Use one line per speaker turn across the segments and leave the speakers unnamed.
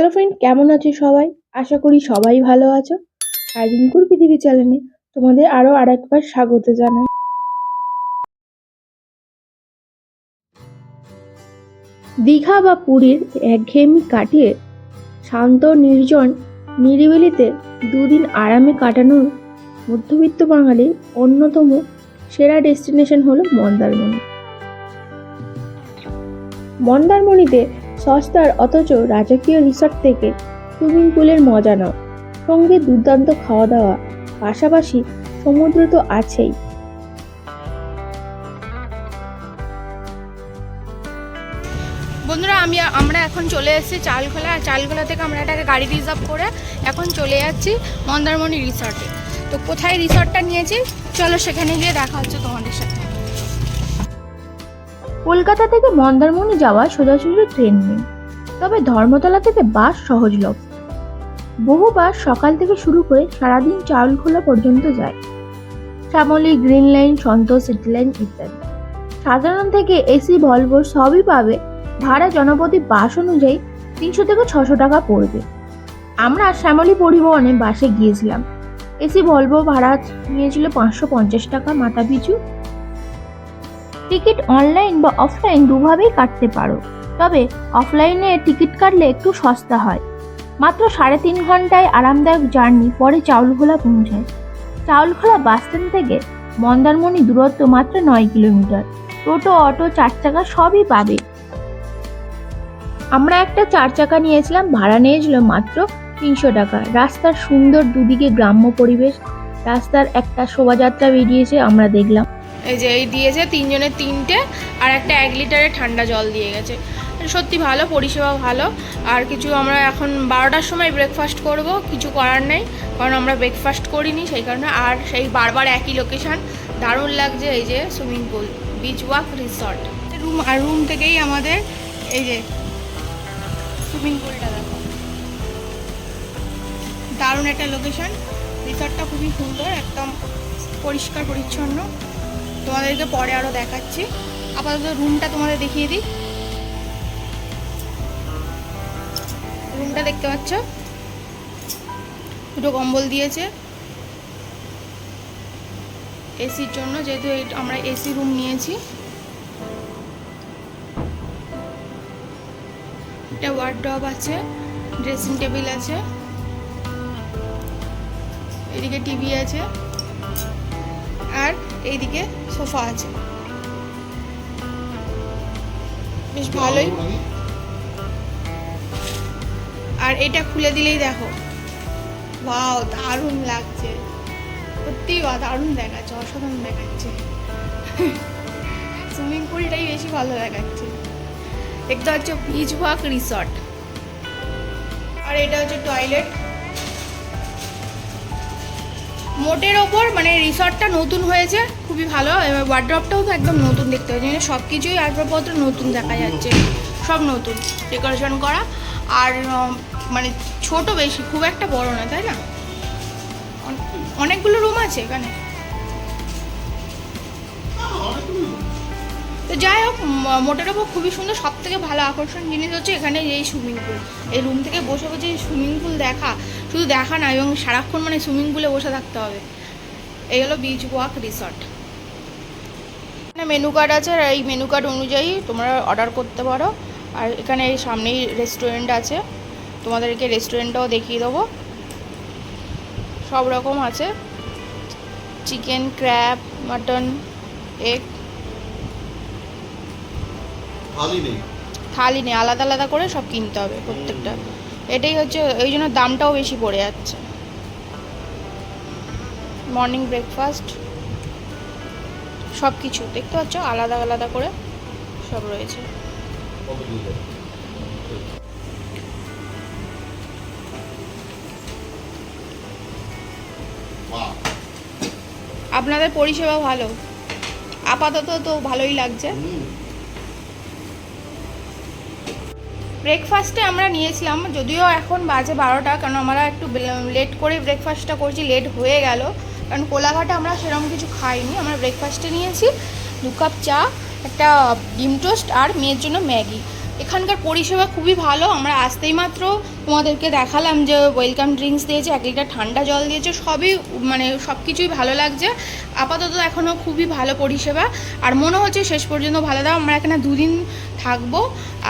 Hello friend, কেমন আছো সবাই? আশা করি সবাই ভালো আছো। আর রিঙ্কুর পৃথিবী চ্যানেলে তোমাদের আরো আরেকবার স্বাগত জানাই। দীঘা বা পুরীর একঘেয়েমি কাটিয়ে শান্ত নির্জন নিরিবিলিতে দুদিন আরামে কাটানোর মধ্যবিত্ত বাঙালির অন্যতম সেরা ডেস্টিনেশন হলো মন্দারমণি। মন্দারমণিতে সস্তার অথচ রাজকীয় রিসর্ট থেকে সুইমিং পুলের মজা নাও, সঙ্গে দুর্দান্ত খাওয়া দাওয়া, পাশাপাশি সমুদ্র তো আছেই।
বন্ধুরা আমরা এখন চলে এসেছি চালখোলা। আর চালখোলা থেকে আমরা একটা গাড়ি রিজার্ভ করে এখন চলে যাচ্ছি মন্দারমণি রিসর্টে। তো কোথায় রিসর্টটা নিয়েছি চলো সেখানে গিয়ে দেখা হচ্ছে তোমাদের সাথে।
কলকাতা থেকে মন্দারমণি যাওয়া সোজাসুজি ট্রেন নেই, তবে ধর্মতলা থেকে বাস সহজলভ্য। বহু বাস সকাল থেকে শুরু করে সারাদিন চাউলখোলা পর্যন্ত যায়। শ্যামলী, গ্রিন লাইন, সন্তোষ, সিটি লাইন ইত্যাদি। সাধারণ থেকে এসি, ভলভো সবই পাবে। ভাড়া জনপ্রতি বাস অনুযায়ী 300 থেকে 600 টাকা পড়বে। আমরা শ্যামলী পরিবহনে বাসে গিয়েছিলাম। এসি ভলভো ভাড়া নিয়েছিল 550 টাকা মাথা পিছু। টিকিট অনলাইন বা অফলাইন দুভাবেই কাটতে পারো, তবে অফলাইনে টিকিট কাটলে একটু সস্তা হয়। মাত্র 3.5 ঘন্টায় আরামদায়ক জার্নি পরে চাউলখোলা পৌঁছায়। চাউলখোলা বাসস্ট্যান্ড থেকে মন্দারমণি দূরত্ব মাত্র 9 কিলোমিটার। টোটো, অটো, 4 চাকা সবই পাবে। আমরা একটা 4 চাকা নিয়েছিলাম, ভাড়া নিয়েছিল মাত্র 300 টাকা। রাস্তার সুন্দর দুদিকে গ্রাম্য পরিবেশ। রাস্তার একটা শোভাযাত্রা বেরিয়েছে, আমরা দেখলাম।
এই যে এই দিয়েছে 3 জনের 3টে, আর একটা 1 লিটারের ঠান্ডা জল দিয়ে গেছে। সত্যি ভালো, পরিষেবা ভালো। আর কিছু আমরা এখন 12টার সময় ব্রেকফাস্ট করব, কিছু করার নেই কারণ আমরা ব্রেকফাস্ট করিনি সেই কারণে। আর সেই বারবার একই লোকেশান, দারুণ লাগছে। এই যে swimming pool, beach walk resort room. আর রুম থেকেই আমাদের এই যে সুইমিং পুলটা দেখো, দারুণ একটা লোকেশন। রিসর্টটা খুবই সুন্দর, একদম পরিষ্কার পরিচ্ছন্ন। তোমাদেরকে পরে আরও দেখাচ্ছি। আপাতত রুমটা তোমাদের দেখিয়ে দিই। রুমটা দেখতে পাচ্ছ, দুটো কম্বল দিয়েছে এসির জন্য, যেহেতু আমরা এসি রুম নিয়েছি। একটা ওয়ার্ডরোব আছে, ড্রেসিং টেবিল আছে, এদিকে টিভি আছে, আর এইদিকে সোফা আছে। বেশ ভালোই। আর এটা খুলে দিলেই দেখো, ওয়াও দারুণ লাগছে, সত্যি দারুণ দেখাচ্ছে, অসাধারণ দেখাচ্ছে। সুইমিং পুলটাই বেশি ভালো দেখাচ্ছে। দেখতে হচ্ছে বিচ ওয়াক রিসর্ট। আর এটা হচ্ছে টয়লেট। মোটের ওপর মানে রিসর্টটা নতুন হয়েছে, খুবই ভালো। এবার ওয়ার্ড্রপটাও তো একদম নতুন দেখতে হচ্ছে, মানে সব কিছুই আসবাবপত্র নতুন দেখা যাচ্ছে, সব নতুন ডেকোরেশন করা। আর মানে ছোট, বেশি খুব একটা বড় না, তাই না? অনেকগুলো রুম আছে এখানে। তো যাই হোক, মোটের ওপর খুবই সুন্দর। সব থেকে ভালো আকর্ষণ জিনিস হচ্ছে এখানে এই সুইমিং পুল। এই রুম থেকে বসে বসে সুইমিং পুল দেখা, শুধু দেখা না, এবং সারাক্ষণ মানে সুইমিং পুলে বসে থাকতে হবে। এই হলো বিচ ওয়াক রিসর্ট। এখানে মেনু কার্ড আছে, আর এই মেনু কার্ড অনুযায়ী তোমরা অর্ডার করতে পারো। আর এখানে এই সামনেই রেস্টুরেন্ট আছে, তোমাদেরকে রেস্টুরেন্টটাও দেখিয়ে দেবো। সব রকম আছে, চিকেন, ক্র্যাব, মাটন, এগ। থালি নেই, আলাদা আলাদা করে সব কিনতে হবে প্রত্যেকটা। এটাই হচ্ছে, ওই জন্য দামটাও বেশি পড়ে যাচ্ছে। মর্নিং ব্রেকফাস্ট, সব কিছু দেখতে পাচ্ছ আলাদা আলাদা করে সব রয়েছে। আপনাদের পরিষেবা ভালো, আপাতত তো ভালোই লাগছে। ব্রেকফাস্টে আমরা নিয়েছিলাম, যদিও এখন বাজে 12টা, কারণ আমরা একটু লেট করে ব্রেকফাস্টটা করছি, লেট হয়ে গেল কারণ কোলাঘাটে আমরা সেরকম কিছু খাইনি। আমরা ব্রেকফাস্টে নিয়েছি 2 কাপ চা, একটা ডিম টোস্ট আর মেয়ের জন্য ম্যাগি। এখানকার পরিষেবা খুবই ভালো। আমরা আসতেই মাত্র তোমাদেরকে দেখালাম যে ওয়েলকাম ড্রিঙ্কস দিয়েছে, 1 লিটার ঠান্ডা জল দিয়েছে, সবই মানে সব কিছুই ভালো লাগছে। আপাতত এখনও খুবই ভালো পরিষেবা, আর মনে হচ্ছে শেষ পর্যন্ত ভালো দাও। আমরা এখানে 2 দিন থাকবো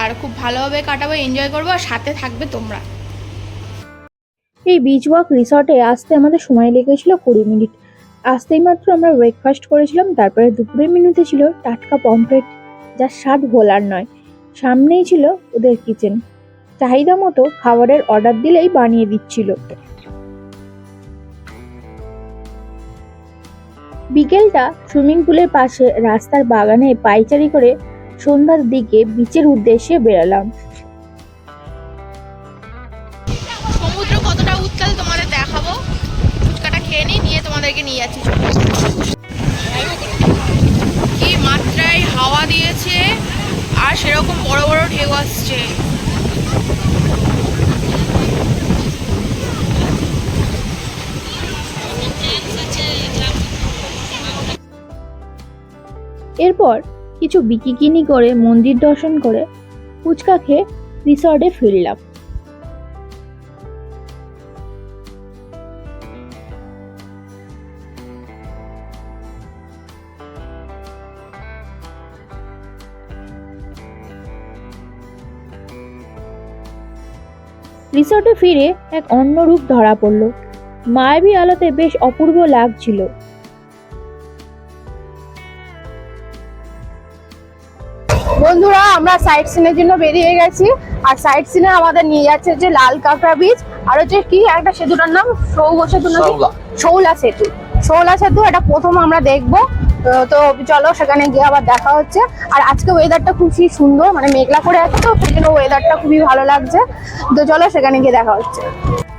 আর খুব ভালোভাবে কাটাবো, এনজয় করবো, আর সাথে থাকবে তোমরা।
এই বিচ ওয়াক রিসর্টে আসতে আমাদের সময় লেগেছিল 20 মিনিট। আসতেই মাত্র আমরা ব্রেকফাস্ট করেছিলাম, তারপরে দুপুরের মেনুতে ছিল টাটকা পমফ্রেট, যার স্বাদ ভোলার নয়। সামনেই ছিল ওদের কিচেন, চাহিদা মতো খাবারের অর্ডার দিলেই বানিয়ে দিচ্ছিল। বিকেলটা সুইমিং পুলের পাশে রাস্তার বাগানে পায়চারি করে সন্ধ্যার দিকে বিচের উদ্দেশ্যে বেরালাম।
সমুদ্র কতটা উত্তাল তোমাদের দেখাবো, ফুচকাটা খেয়ে নিয়ে তোমাদেরকে নিয়ে যাচ্ছি। কি মাত্রায় হাওয়া দিয়েছে, আর সেরকম বড় বড় ঢেউ আসছে।
এরপর কিছু বিকিকিনি করে মন্দির দর্শন করে ফুচকা খেয়ে রিসর্টে ফিরলাম। রিসর্টে ফিরে এক অন্য রূপ ধরা পড়ল। মায়াবী আলোতে বেশ অপূর্ব লাগছিল।
বন্ধুরা, আমরা সাইট সিনের জন্য বেরিয়ে গেছি, আর সাইট সিনে আমাদের নিয়ে যাচ্ছে যে লাল কাঁকড়া বীচ, আর হচ্ছে কি একটা সেতুটার নাম সেতু নাকি শৌলা সেতু। শৌলা সেতু এটা প্রথম আমরা দেখবো। তো চলো সেখানে গিয়ে আবার দেখা হচ্ছে। আর আজকে ওয়েদারটা খুবই সুন্দর, মানে মেঘলা করে আছে, তো সেই জন্য ওয়েদারটা খুবই ভালো লাগছে। তো চলো সেখানে গিয়ে দেখা হচ্ছে।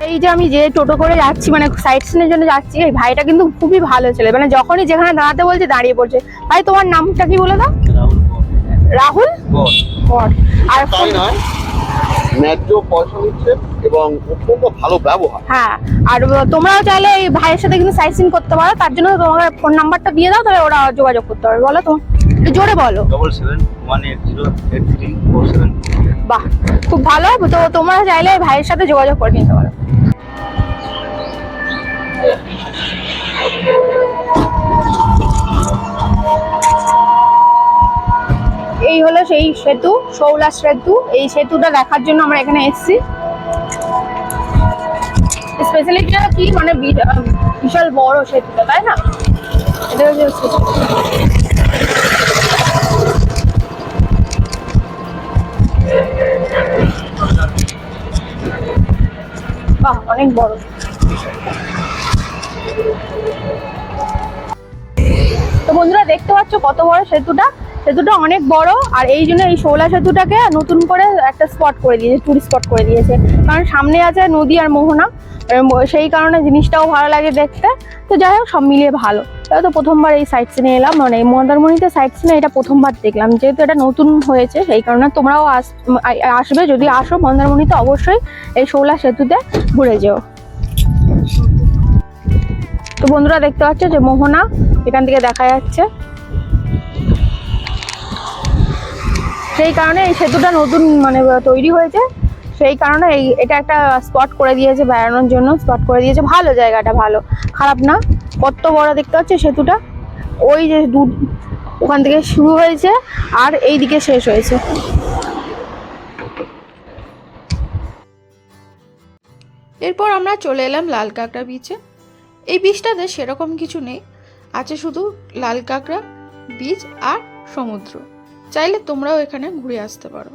এই যে আমি যে টোটো করে যাচ্ছি, মানে সাইট সিনের জন্য যাচ্ছি, এই ভাইটা কিন্তু খুবই ভালো ছেলে, মানে যখনই যেখানে দাঁড়াতে বলছে দাঁড়িয়ে পড়ছে। ভাই তোমার নামটা কি বলে দাও? রাহুল বট। আর
তাই নয়, ন্যায্য পয়সা নিচ্ছে এবং অত্যন্ত ভালো ব্যবহার।
হ্যাঁ, আর তোমরাও চাইলে এই ভাইয়ের সাথে কিন্তু সাইট সিন করতে পারো। তার জন্য তোমার ফোন নাম্বারটা দিয়ে দাও, তাহলে ওরা যোগাযোগ করতে পারবে। বলো তোমার, একটু জোরে বলো।
7718083474।
বাহ, খুব ভালো। তো তোমরা চাইলে এই ভাইয়ের সাথে যোগাযোগ করে নিতে পারো। এই হলো সেই সেতু, শৌলা সেতু। এই সেতুটা দেখার জন্য আমরা এখানে এসেছি। স্পেশালিটিটা কি, মানে বিশাল বড় সেতুটা, তাই না? এটা হচ্ছে সেতু। বাহ, অনেক বড়। তো বন্ধুরা দেখতে পাচ্ছ কত বড় সেতুটা। সেতুটা অনেক বড়, আর এই জন্য এই শৌলা সেতুটাকে নতুন করে একটা স্পট করে দিয়েছে, টুরিস্ট স্পট করে দিয়েছে। কারণ সামনে আছে নদী আর মোহনা, সেই কারণে জিনিসটাও ভালো লাগে দেখতে। তো যাই হোক, সব মিলিয়ে ভালো। তাহলে তো প্রথমবার এই সাইট সিনে এলাম, মানে এই মন্দারমণিতে সাইট সিনে এটা প্রথমবার দেখলাম। যেহেতু এটা নতুন হয়েছে, সেই কারণে তোমরাও আসবে, যদি আসো মন্দারমণিতে অবশ্যই এই শৌলা সেতুতে ঘুরে যেও। তো বন্ধুরা দেখতে পাচ্ছ যে মোহনা এখান থেকে দেখা যাচ্ছে। সেই কারণে এই সেতুটা নতুন মানে তৈরি হয়েছে, সেই কারণে এটা একটা স্পট করে দিয়েছে, বেড়ানোর জন্য স্পট করে দিয়েছে। ভালো জায়গাটা, ভালো, খারাপ না। কত বড় দেখতে পাচ্ছ সেতুটা, ওই যে ওখান থেকে শুরু হয়েছে আর এই দিকে শেষ হয়েছে।
এরপর আমরা চলে এলাম লাল কাঁকড়া বিচে। এই বিচটাতে সেরকম কিছু নেই, আছে শুধু লাল কাঁকড়া বিচ আর সমুদ্র। চাইলে তোমরাও এখানে ঘুরে আসতে পারো।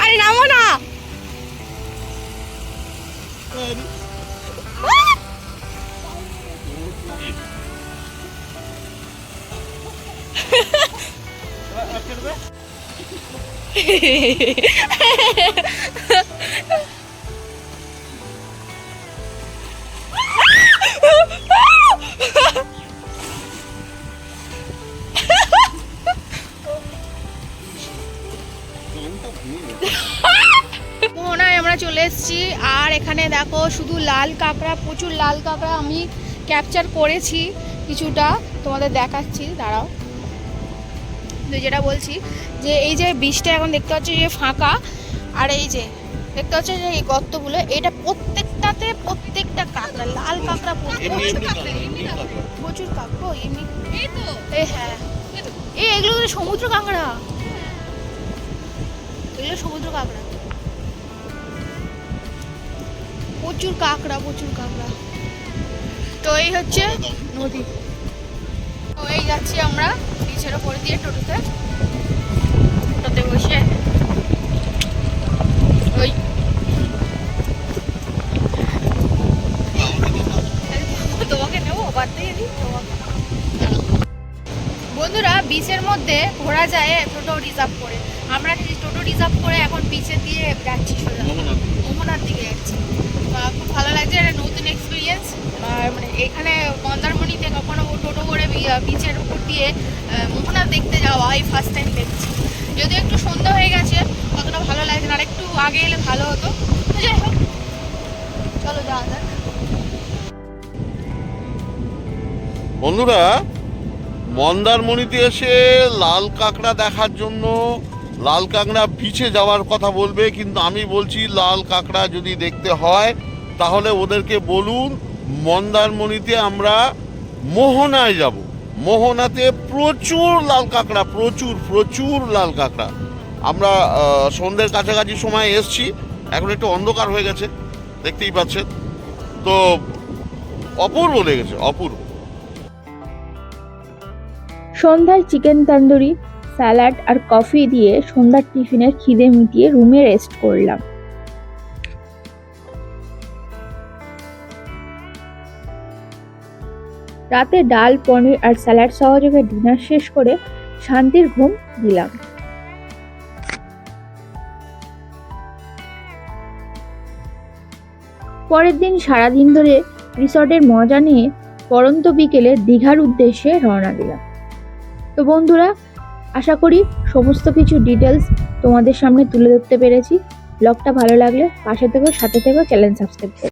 আরে নামো না। মোহনায় আমরা চলে এসেছি, আর এখানে দেখো শুধু লাল কাঁকড়া, প্রচুর লাল কাঁকড়া আমি ক্যাপচার করেছি কিছুটা, তোমাদের দেখাচ্ছি, দাঁড়াও। তো যেটা বলছি যে এই যে বীজটা এখন দেখতে পাচ্ছি যে ফাঁকা, আর এই যে দেখতে পাচ্ছি যে এই গর্তগুলো, এটা প্রত্যেকটা কাঁকড়া, লাল কাঁকড়া, প্রচুর কাঁকড়া এমনি। হ্যাঁ এগুলো তো সমুদ্র কাঁকড়া, এগুলো সমুদ্র কাঁকড়া, প্রচুর কাঁকড়া। তো এই হচ্ছে নদী। তো এই যাচ্ছি আমরা বিচের ওপর দিয়ে টোটোতে বসে। ওই তোমাকে নেবো, বাদ দিয়ে দিই তোমাকে। বন্ধুরা বিচের মধ্যে ঘোরা যায় টোটো রিজার্ভ করে, আমরা টোটো রিজার্ভ করে এখন বিচের দিয়ে যাচ্ছি, সোজা মোহনার দিকে যাচ্ছি। খুব ভালো লাগছে, একটা নতুন এক্সপিরিয়েন্স। আর মানে এখানে মন্দারমণিতে কখনো টোটো করে বিচের উপর দিয়ে মোহনা দেখতে যাওয়া এই ফার্স্ট টাইম দেখছি। যদিও একটু সন্ধ্যা হয়ে গেছে, অতটা ভালো লাগছে না, আর একটু আগে এলে ভালো হতো। যাই হোক, চলো যাওয়া যাক।
বন্ধুরা, মন্দারমণিতে এসে লাল কাঁকড়া দেখার জন্য লাল কাঁকড়া বিচে যাওয়ার কথা বলবে, কিন্তু আমি বলছি লাল কাঁকড়া যদি দেখতে হয় তাহলে ওদেরকে বলুন মন্দারমণিতে আমরা মোহনায় যাব। মোহনাতে প্রচুর লাল কাঁকড়া, প্রচুর লাল কাঁকড়া। আমরা সন্ধ্যের কাছাকাছি সময় এসছি, এখন একটু অন্ধকার হয়ে গেছে, দেখতেই পাচ্ছেন। তো অপূর্ব লেগেছে, অপূর্ব।
সন্ধ্যায় চিকেন তন্দুরি, স্যালাড আর কফি দিয়ে সন্ধ্যার টিফিনের খিদে মিটিয়ে রুমে রেস্ট করলাম। রাতে ডাল, পনির আর স্যালাড সহযোগে ডিনার শেষ করে শান্তির ঘুম দিলাম। পরের দিন সারাদিন ধরে রিসর্টের মজা নিয়ে পরন্ত বিকেলে দীঘার উদ্দেশ্যে রওনা দিলাম। তো বন্ধুরা, আশা করি সমস্ত কিছু ডিটেলস তোমাদের সামনে তুলে ধরতে পেরেছি। ব্লগটা ভালো লাগলে পাশে থেকো, সাথে থেকো, চ্যানেল সাবস্ক্রাইব করো।